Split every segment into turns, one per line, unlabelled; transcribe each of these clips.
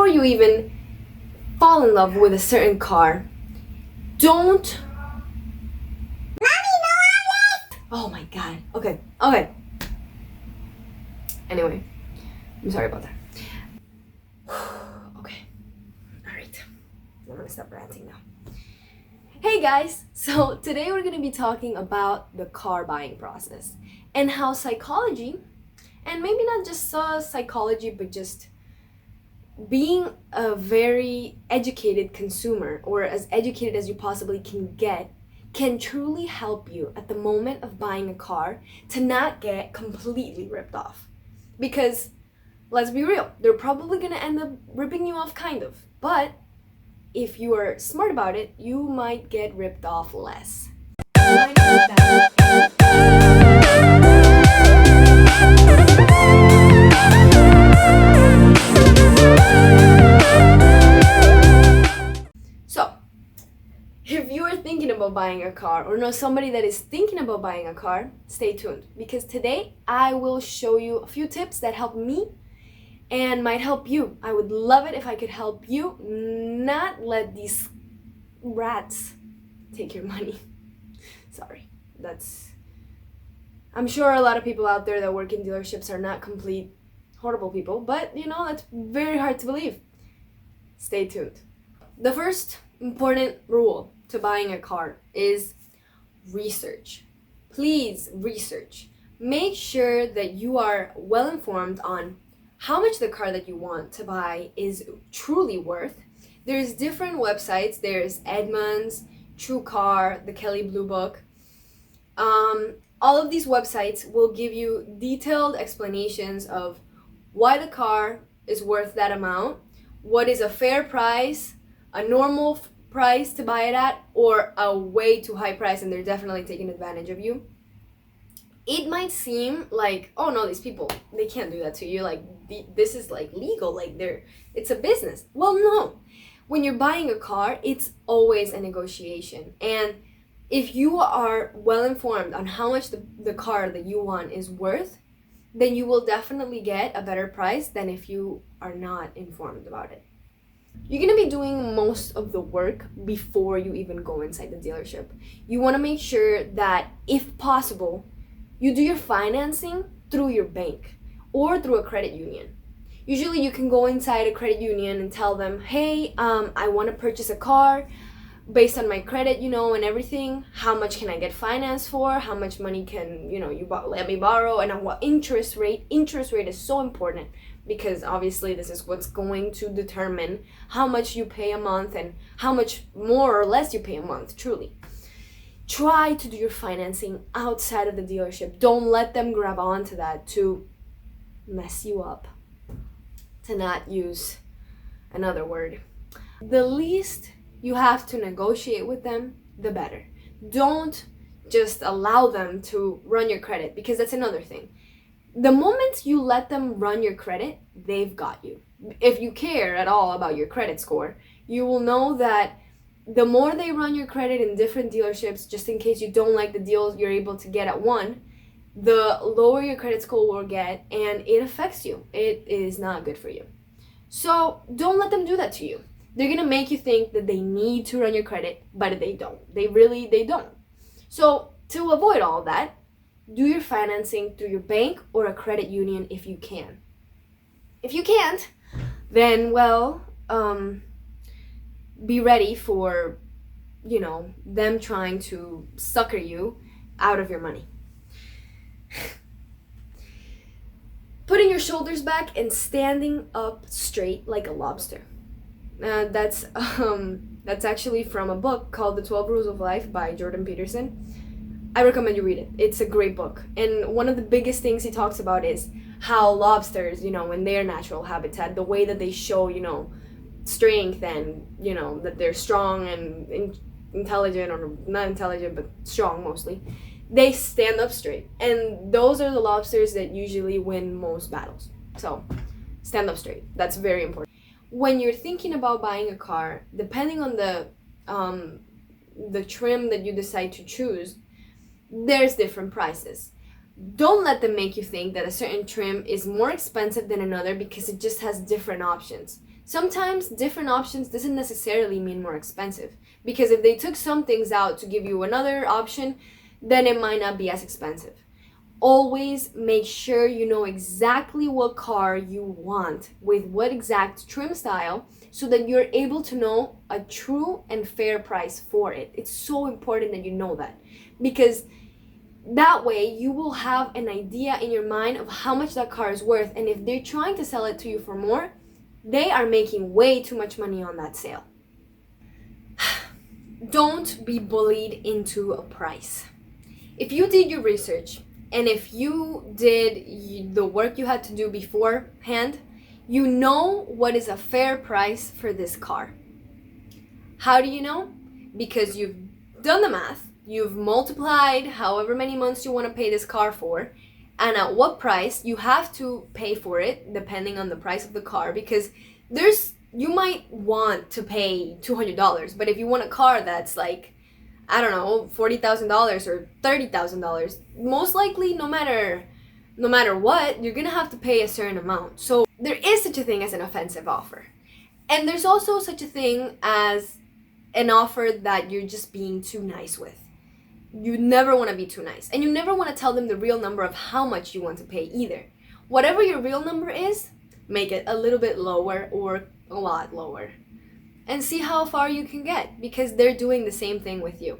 before you even fall in love with a certain car, don't... Oh my god. Okay. Anyway, I'm sorry about that. Okay. Alright. I'm gonna stop ranting now. Hey guys! So today we're gonna be talking about the car buying process and how psychology, and maybe not just psychology, but just being a very educated consumer, or as educated as you possibly can get, can truly help you at the moment of buying a car to not get completely ripped off. Because, let's be real, they're probably going to end up ripping you off kind of. But if you are smart about it, you might get ripped off less. If you are thinking about buying a car or know somebody that is thinking about buying a car, stay tuned, because today I will show you a few tips that help me and might help you. I would love it if I could help you not let these rats take your money. Sorry, I'm sure a lot of people out there that work in dealerships are not complete horrible people, but that's very hard to believe. Stay tuned. The first important rule to buying a car is research. Please research. Make sure that you are well informed on how much the car that you want to buy is truly worth. There's different websites. There's Edmunds, TrueCar, the Kelley Blue Book. All of these websites will give you detailed explanations of why the car is worth that amount, what is a fair price, a normal price to buy it at, or a way too high price and they're definitely taking advantage of you. It might seem like, oh no, these people, they can't do that to you, like this is like legal, like it's a business. Well, no. When you're buying a car, it's always a negotiation, and if you are well informed on how much the car that you want is worth, then you will definitely get a better price than if you are not informed about it. You're going to be doing most of the work before you even go inside the dealership. You want to make sure that, if possible, you do your financing through your bank or through a credit union. Usually you can go inside a credit union and tell them, hey, I want to purchase a car based on my credit, and everything. How much can I get financed for? How much money can, let me borrow? And on what interest rate? Interest rate is so important, because obviously this is what's going to determine how much you pay a month and how much more or less you pay a month, truly. Try to do your financing outside of the dealership. Don't let them grab onto that to mess you up, to not use another word. The least you have to negotiate with them, the better. Don't just allow them to run your credit, because that's another thing. The moment you let them run your credit, they've got you. If you care at all about your credit score, you will know that the more they run your credit in different dealerships, just in case you don't like the deals you're able to get at one, the lower your credit score will get, and it affects you. It is not good for you. So don't let them do that to you. They're going to make you think that they need to run your credit, but they don't. They don't. So to avoid all that, do your financing through your bank or a credit union if you can. If you can't, then, be ready for, them trying to sucker you out of your money. Putting your shoulders back and standing up straight like a lobster. That's actually from a book called The 12 Rules of Life by Jordan Peterson. I recommend you read it. It's a great book. And one of the biggest things he talks about is how lobsters, in their natural habitat, the way that they show, strength and, that they're strong and intelligent, or not intelligent, but strong mostly, they stand up straight. And those are the lobsters that usually win most battles. So stand up straight. That's very important. When you're thinking about buying a car, depending on the trim that you decide to choose, there's different prices. Don't let them make you think that a certain trim is more expensive than another, because it just has different options. Sometimes different options doesn't necessarily mean more expensive, because if they took some things out to give you another option, then it might not be as expensive. Always make sure you know exactly what car you want with what exact trim style, so that you're able to know a true and fair price for it. It's so important that you know that, because that way you will have an idea in your mind of how much that car is worth, and if they're trying to sell it to you for more, they are making way too much money on that sale. Don't be bullied into a price. If you did your research, and if you did the work you had to do beforehand, you know what is a fair price for this car. How do you know? Because you've done the math, you've multiplied however many months you want to pay this car for, and at what price you have to pay for it depending on the price of the car, because you might want to pay $200, but if you want a car that's like, I don't know, $40,000 or $30,000, most likely no matter what, you're gonna have to pay a certain amount. So there is such a thing as an offensive offer. And there's also such a thing as an offer that you're just being too nice with. You never want to be too nice. And you never want to tell them the real number of how much you want to pay either. Whatever your real number is, make it a little bit lower or a lot lower. And see how far you can get, because they're doing the same thing with you.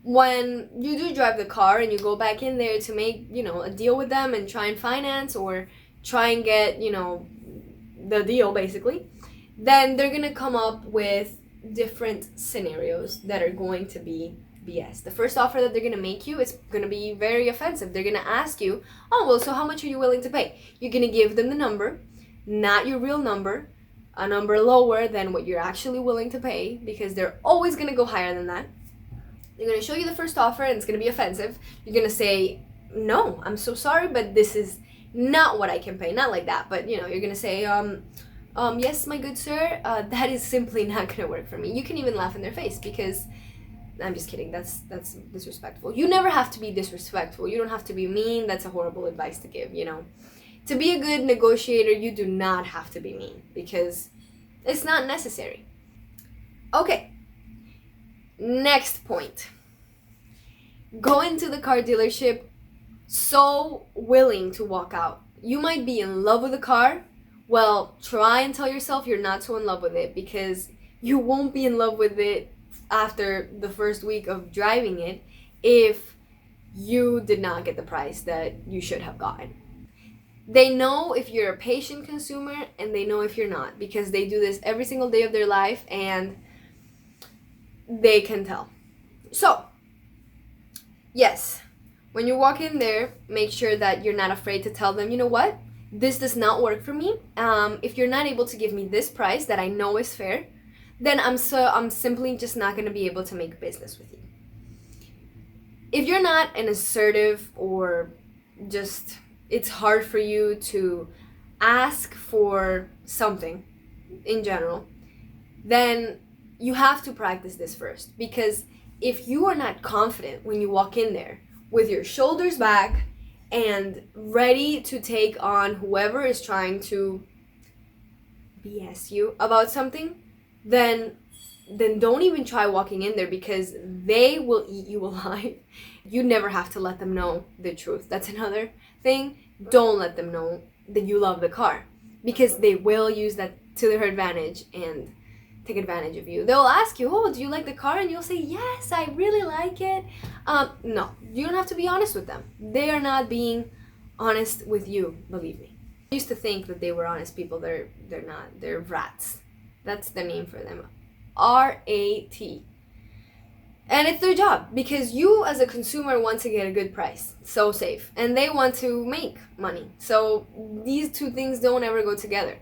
When you do drive the car and you go back in there to make, a deal with them and try and finance or try and get, the deal basically, then they're going to come up with different scenarios that are going to be BS. The first offer that they're going to make you is going to be very offensive. They're going to ask you, oh, well, so how much are you willing to pay? You're going to give them the number, not your real number, a number lower than what you're actually willing to pay, because they're always going to go higher than that. They're going to show you the first offer and it's going to be offensive. You're going to say, no, I'm so sorry, but this is not what I can pay. Not like that, but you're going to say, yes, my good sir, that is simply not going to work for me. You can even laugh in their face, because I'm just kidding. That's disrespectful. You never have to be disrespectful. You don't have to be mean. That's a horrible advice to give, To be a good negotiator, you do not have to be mean, because it's not necessary. Okay. Next point. Go into the car dealership so willing to walk out. You might be in love with the car. Well, try and tell yourself you're not so in love with it, because you won't be in love with it after the first week of driving it if you did not get the price that you should have gotten. They know if you're a patient consumer and they know if you're not, because they do this every single day of their life and they can tell. So, yes, when you walk in there, make sure that you're not afraid to tell them, you know what? This does not work for me. If you're not able to give me this price that I know is fair, then I'm simply just not going to be able to make business with you. If you're not an assertive, or just it's hard for you to ask for something in general, then you have to practice this first. Because if you are not confident when you walk in there with your shoulders back and ready to take on whoever is trying to BS you about something, then don't even try walking in there, because they will eat you alive. You never have to let them know the truth. That's another thing. Don't let them know that you love the car, because they will use that to their advantage and take advantage of you. They'll ask you, oh, do you like the car? And you'll say, yes, I really like it. No, you don't have to be honest with them. They are not being honest with you, believe me. I used to think that they were honest people. They're not. They're rats. That's the name for them. R-A-T. And it's their job, because you as a consumer want to get a good price, so safe, and they want to make money. So these two things don't ever go together.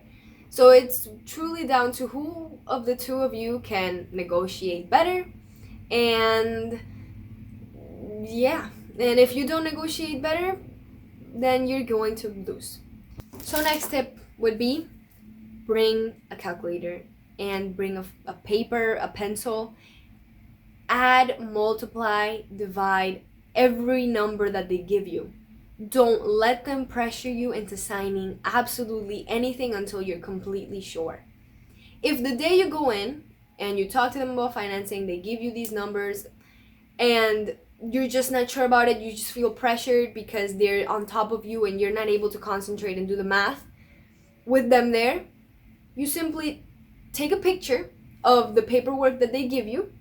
So it's truly down to who of the two of you can negotiate better. And yeah, and if you don't negotiate better, then you're going to lose. So next tip would be bring a calculator and bring a paper, a pencil. Add, multiply, divide every number that they give you. Don't let them pressure you into signing absolutely anything until you're completely sure. If the day you go in and you talk to them about financing, they give you these numbers, and you're just not sure about it, you just feel pressured because they're on top of you and you're not able to concentrate and do the math with them there, you simply take a picture of the paperwork that they give you,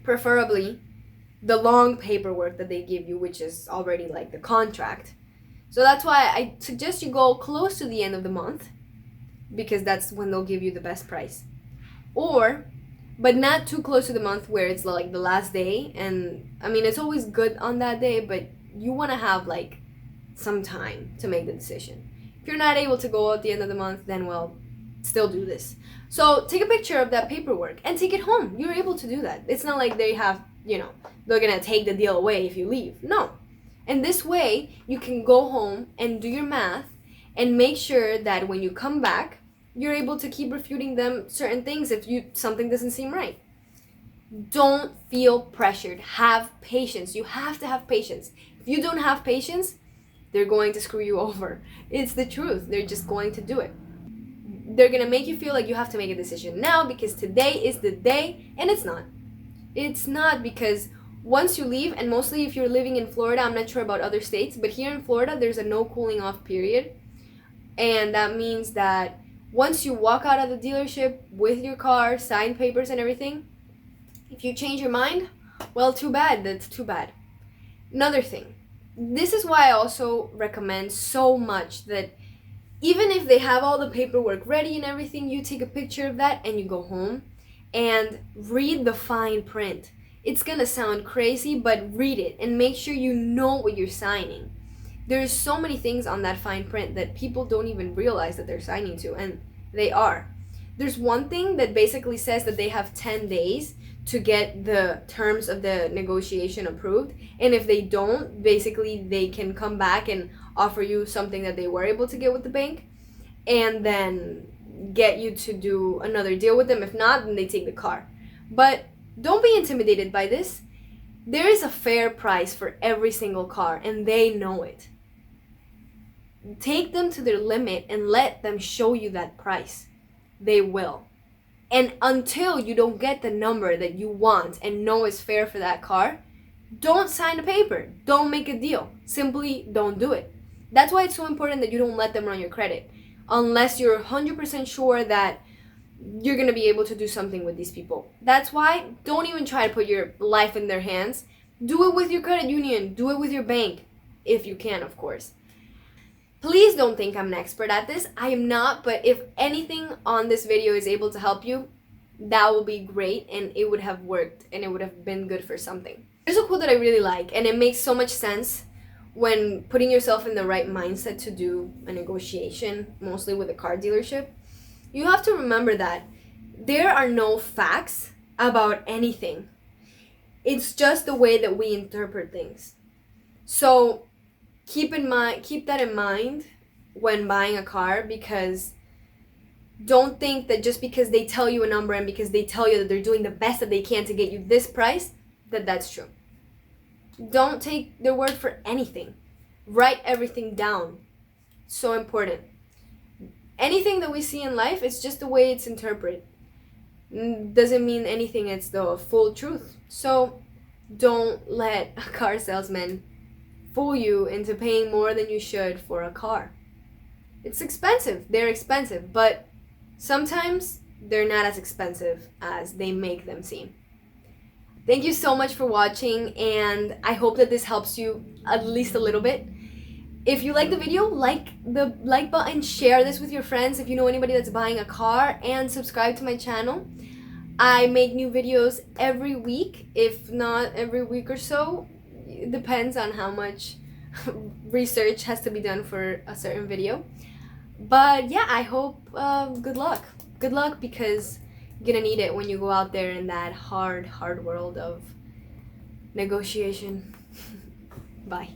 preferably the long paperwork that they give you, which is already like the contract. So that's why I suggest you go close to the end of the month, because that's when they'll give you the best price. But not too close to the month where it's like the last day. And I mean, it's always good on that day, but you want to have like some time to make the decision. If you're not able to go at the end of the month, then well, still do this. So take a picture of that paperwork and take it home. You're able to do that. It's not like they have, they're gonna take the deal away if you leave. No. And this way, you can go home and do your math and make sure that when you come back, you're able to keep refuting them certain things if something doesn't seem right. Don't feel pressured. Have patience. You have to have patience. If you don't have patience, they're going to screw you over. It's the truth. They're just going to do it. They're going to make you feel like you have to make a decision now because today is the day, and it's not. It's not, because once you leave, and mostly if you're living in Florida, I'm not sure about other states, but here in Florida, there's a no cooling off period. And that means that once you walk out of the dealership with your car, signed papers and everything, if you change your mind, well, too bad. That's too bad. Another thing, this is why I also recommend so much that even if they have all the paperwork ready and everything, you take a picture of that and you go home and read the fine print. It's gonna sound crazy, but read it and make sure you know what you're signing. There's so many things on that fine print that people don't even realize that they're signing to, and they are. There's one thing that basically says that they have 10 days to get the terms of the negotiation approved, and if they don't, basically they can come back and offer you something that they were able to get with the bank, and then get you to do another deal with them. If not, then they take the car. But don't be intimidated by this. There is a fair price for every single car, and they know it. Take them to their limit and let them show you that price. They will. And until you don't get the number that you want and know is fair for that car, don't sign a paper. Don't make a deal. Simply don't do it. That's why it's so important that you don't let them run your credit, unless you're 100% sure that you're going to be able to do something with these people. That's why don't even try to put your life in their hands. Do it with your credit union. Do it with your bank, if you can, of course. Please don't think I'm an expert at this. I am not, but if anything on this video is able to help you, that will be great, and it would have worked, and it would have been good for something. There's a quote that I really like, and it makes so much sense when putting yourself in the right mindset to do a negotiation, mostly with a car dealership. You have to remember that there are no facts about anything. It's just the way that we interpret things. So keep that in mind when buying a car, because don't think that just because they tell you a number and because they tell you that they're doing the best that they can to get you this price, that's true. Don't take their word for anything. Write everything down. So important. Anything that we see in life, it's just the way it's interpreted. Doesn't mean anything, it's the full truth. So don't let a car salesman fool you into paying more than you should for a car. It's expensive. They're expensive, but sometimes they're not as expensive as they make them seem. Thank you so much for watching, and I hope that this helps you at least a little bit. If you like the video, like the like button, share this with your friends if you know anybody that's buying a car, and subscribe to my channel. I make new videos every week, if not every week or so. It depends on how much research has to be done for a certain video. But yeah, I hope good luck. Good luck, because you're gonna need it when you go out there in that hard world of negotiation. Bye.